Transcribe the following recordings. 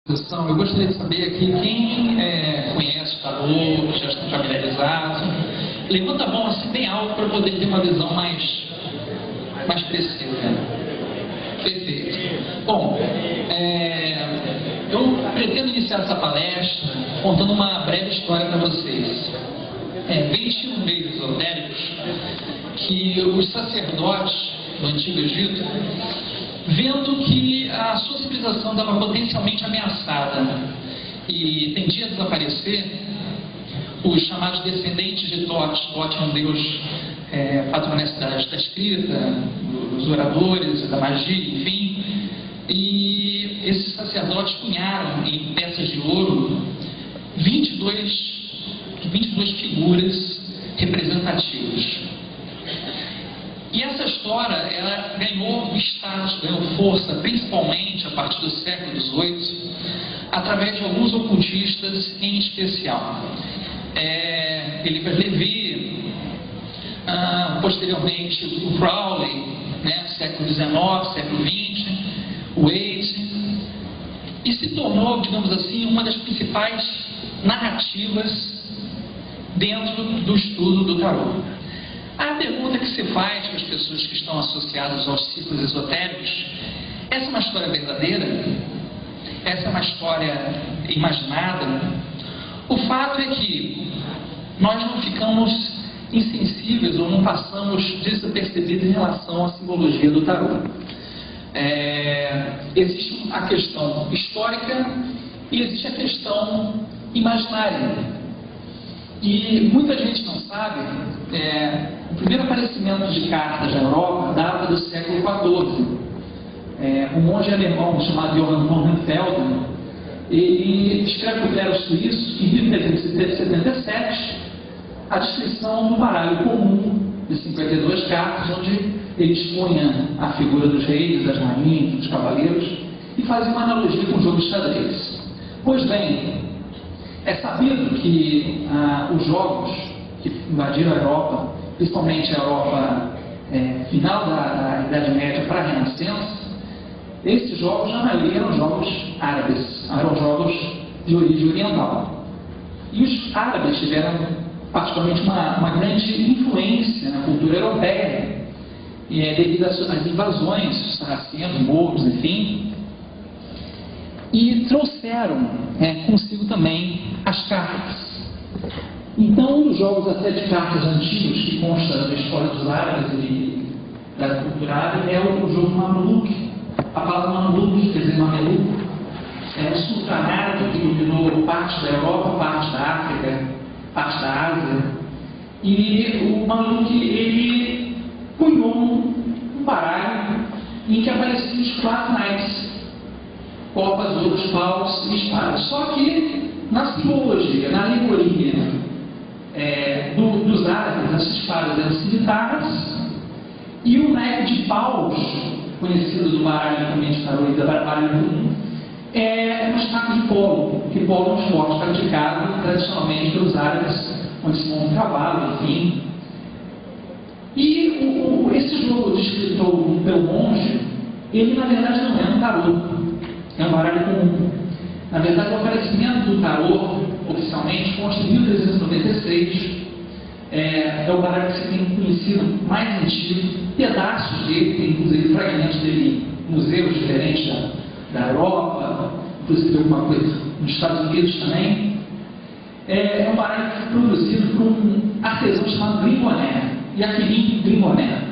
Eu gostaria de saber aqui quem conhece o tarô, já está familiarizado. Levanta a mão assim bem alto para poder ter uma visão mais precisa. Perfeito. Bom, eu pretendo iniciar essa palestra contando uma breve história para vocês. 21 meios esotéricos que os sacerdotes do Antigo Egito, vendo que a sua civilização estava potencialmente ameaçada e tendia a desaparecer, os chamados descendentes de Tote. Tote é um deus patronesse da escrita, dos oradores, da magia, enfim. E esses sacerdotes cunharam em peças de ouro 22 figuras representativas. E essa história, ela ganhou status, ganhou força, principalmente a partir do século XVIII, através de alguns ocultistas em especial. Eliphas Levi, posteriormente o Crowley, século XIX, século XX, Waite, e se tornou, digamos assim, uma das principais narrativas dentro do estudo do tarô. A pergunta que se faz para as pessoas que estão associadas aos círculos esotéricos: essa é uma história verdadeira? Essa é uma história imaginada? O fato é que nós não ficamos insensíveis ou não passamos desapercebidos em relação à simbologia do tarô. Existe a questão histórica e existe a questão imaginária. E muita gente não sabe, o primeiro aparecimento de cartas na Europa data do século XIV. Um monge alemão chamado Johann von Reinfelden, ele escreve para o clero suíço, em 1377, a descrição do baralho comum de 52 cartas, onde ele expunha a figura dos reis, das rainhas, dos cavaleiros, e fazia uma analogia com o jogo de xadrez. Pois bem, é sabido que os jogos que invadiram a Europa, principalmente a Europa final da Idade Média para a Renascença, esses jogos, na maioria, eram jogos árabes, eram jogos de origem oriental. E os árabes tiveram, particularmente, uma grande influência na cultura europeia, devido às invasões, sarracenos, mouros, enfim, e trouxeram consigo também as cartas. Então, um dos jogos até de cartas antigos que consta da história dos árabes e da cultura árabe é o jogo Mamluk. A palavra Mamluk quer dizer mameluco. É um sultanato que dominou parte da Europa, parte da África, parte da Ásia. E o Mamluk, ele cunhou um baralho em que apareciam os 4 naipes: copas, ouros, paus e espadas. Só que na simbologia, na alegoria dos árabes, as espadas eram cimitarras, e o naipe de paus, conhecido do baralho também de tarô e da baralho comum, é uma estaca de polo, que polo é um esporte praticado tradicionalmente pelos árabes, onde se monta um cavalo, enfim. E esse jogo descrito pelo monge, ele na verdade não é um tarô, é um baralho comum. Na verdade, o aparecimento do tarô, oficialmente, consta em 1396. É o baralho que se tem conhecido mais antigo. Pedaços dele, tem inclusive fragmentos dele em museus diferentes da Europa, inclusive alguma coisa nos Estados Unidos também. É um baralho que foi produzido por um artesão chamado Gringonet, Jacqueline Gringonet.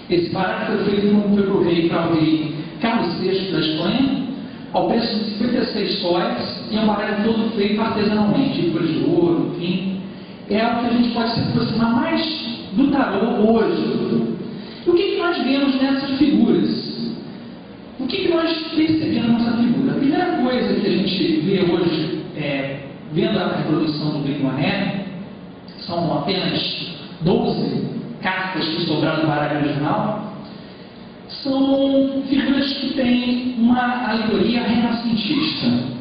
Esse baralho foi feito pelo rei Carlos VI da Espanha, ao preço de 56 sóis, e é um baralho todo feito artesanalmente, de cores de ouro, enfim. É algo que a gente pode se aproximar mais do tarô hoje. E o que nós vemos nessas figuras? O que nós percebemos nessa figura? A primeira coisa que a gente vê hoje, vendo a reprodução do Gringonet, são apenas 12 cartas que sobraram do baralho original, são figuras que têm uma alegoria renascentista.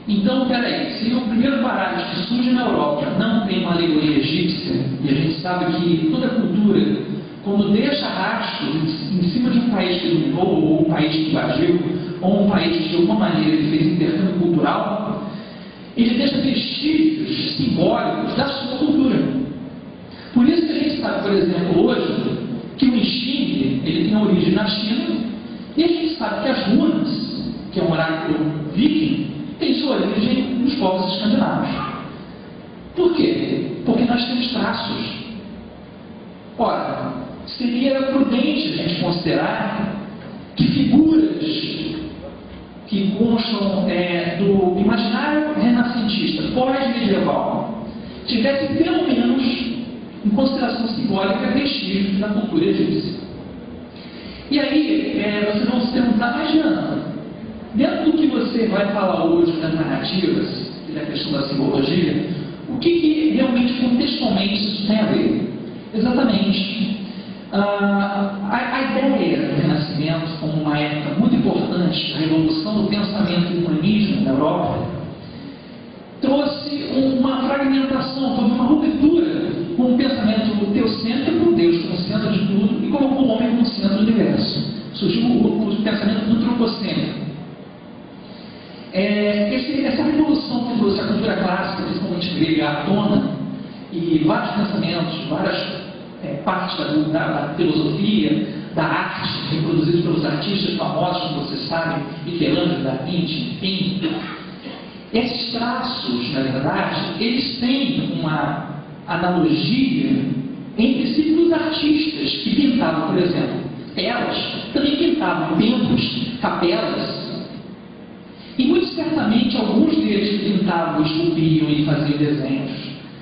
Então, peraí, se o primeiro baralho que surge na Europa não tem uma alegoria egípcia, e a gente sabe que toda cultura, quando deixa rastros em cima de um país que dominou, ou um país que invadiu, ou um país que de alguma maneira ele fez intercâmbio cultural, ele deixa vestígios simbólicos da sua cultura. Por isso que a gente sabe, por exemplo, hoje, que o enxingue, ele tem origem na China, e a gente sabe que as runas, que é um oráculo viking, tem sua origem nos povos escandinavos. Por quê? Porque nós temos traços. Ora, seria prudente a gente considerar que figuras que constam do imaginário renascentista, pós-medieval, tivessem pelo menos, em consideração simbólica, vestígios da cultura egípcia. E aí, vocês vão se perguntar, mas Jana, dentro do que você vai falar hoje das narrativas e da questão da simbologia, o que realmente, contextualmente, isso tem a ver? Exatamente. A ideia do Renascimento como uma época muito importante da revolução do pensamento e do humanismo na Europa trouxe uma fragmentação, houve uma ruptura com o pensamento teocêntrico, Deus como centro de tudo, e colocou o homem como centro do universo. Surgiu o pensamento antropocêntrico. Essa revolução que trouxe a cultura clássica, principalmente grega, à tona, e vários pensamentos, várias partes da filosofia, da arte, reproduzidos pelos artistas famosos, como vocês sabem, Michelangelo, Da Vinci, enfim. Esses traços, na verdade, eles têm uma analogia entre ciclos artistas que pintavam, por exemplo, telas, também pintavam templos, capelas, e muito certamente alguns deles que pintavam, esculpiam e faziam desenhos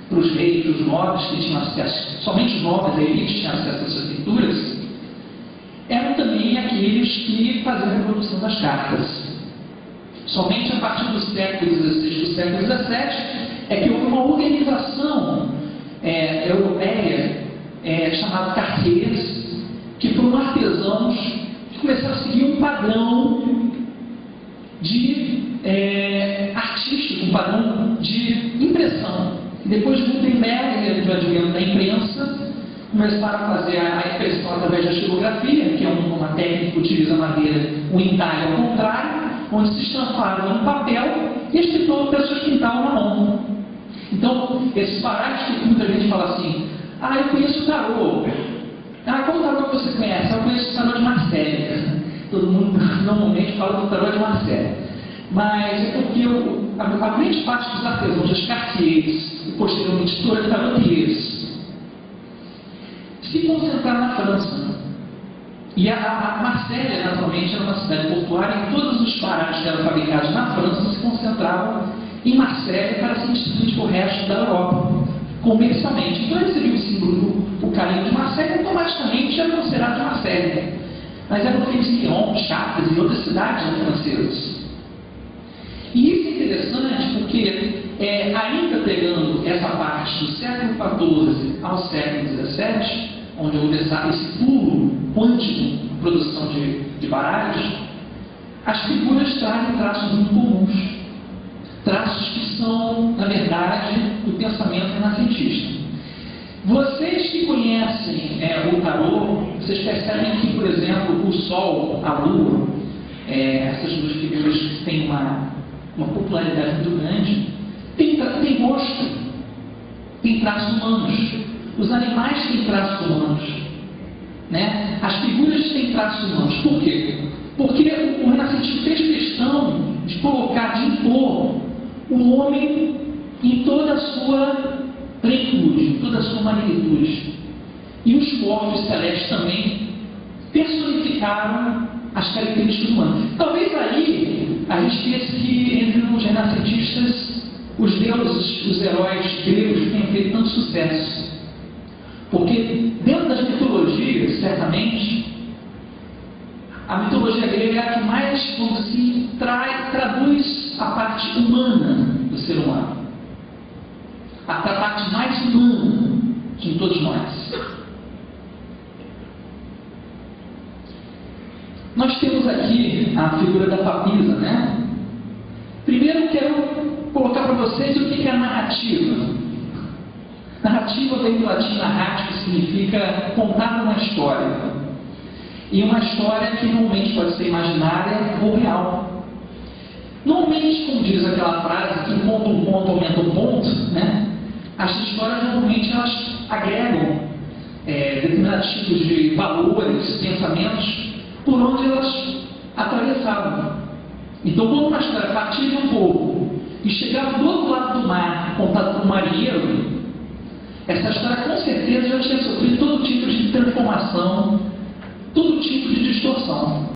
para os reis, para os nobres que tinham acesso, somente os nobres, a elite tinham acesso a essas pinturas, eram também aqueles que faziam a reprodução das cartas. Somente a partir do século XVI, do século XVII, é que houve uma organização europeia chamada cartiers, que foram artesãos que começaram a seguir um padrão de artístico, um padrão de impressão. Depois de Gutenberg, do advento da imprensa, começaram a fazer a impressão através da xilografia, que é uma técnica que utiliza a madeira, o entalhe ao contrário, onde se estampava no papel e as pessoas pintavam na mão. Então, esses baralhos que muita gente fala assim, eu conheço o tarô. Qual tarô que você conhece? Eu conheço o tarô de Marseille. Todo mundo normalmente fala do tarô de Marseille. Mas é porque a grande parte dos artesãos, dos cartiers, e posteriormente tarotiers, se concentraram na França. E a Marselha, naturalmente, era uma cidade portuária e todos os baralhos que eram fabricados na França se concentravam em Marselha para ser distribuídos para o resto da Europa, comercialmente. Então, recebia o símbolo do carinho de Marselha e automaticamente era considerado de Marselha. Mas eram feitos em Lyon, Chartres e outras cidades francesas. E isso é interessante porque, ainda pegando essa parte do século XIV ao século XVII, onde houve esse pulo quântico de produção de baralhos, as figuras trazem traços muito comuns. Traços que são, na verdade, do pensamento renascentista. Vocês que conhecem o tarô, vocês percebem que, por exemplo, o Sol, a Lua, essas duas figuras que têm uma popularidade muito grande, tem rosto, tem traços humanos. Os animais têm traços humanos. Né? As figuras têm traços humanos. Por quê? Porque o renascentismo fez questão de colocar, de impor o homem em toda a sua plenitude, em toda a sua magnitude. E os corpos celestes também personificaram as características humanas. Talvez aí a gente pense que entre os renascentistas os deuses, os heróis gregos tenham feito tanto sucesso. Porque dentro das mitologias, certamente, a mitologia grega é a que mais, como assim, traduz a parte humana do ser humano. A parte mais humana de todos nós. Nós temos aqui a figura da papisa, né? Primeiro eu quero colocar para vocês o que é a narrativa. Narrativa vem do latim narratio, que significa contar uma história. e uma história que normalmente pode ser imaginária ou real. Normalmente, como diz aquela frase, que enquanto um ponto aumenta um ponto, né? As histórias normalmente elas agregam determinados tipos de valores, pensamentos, por onde elas atravessavam. Então, quando uma história partia de um povo e chegava do outro lado do mar, contada por um marinheiro, essa história com certeza já tinha sofrido todo tipo de transformação, todo tipo de distorção.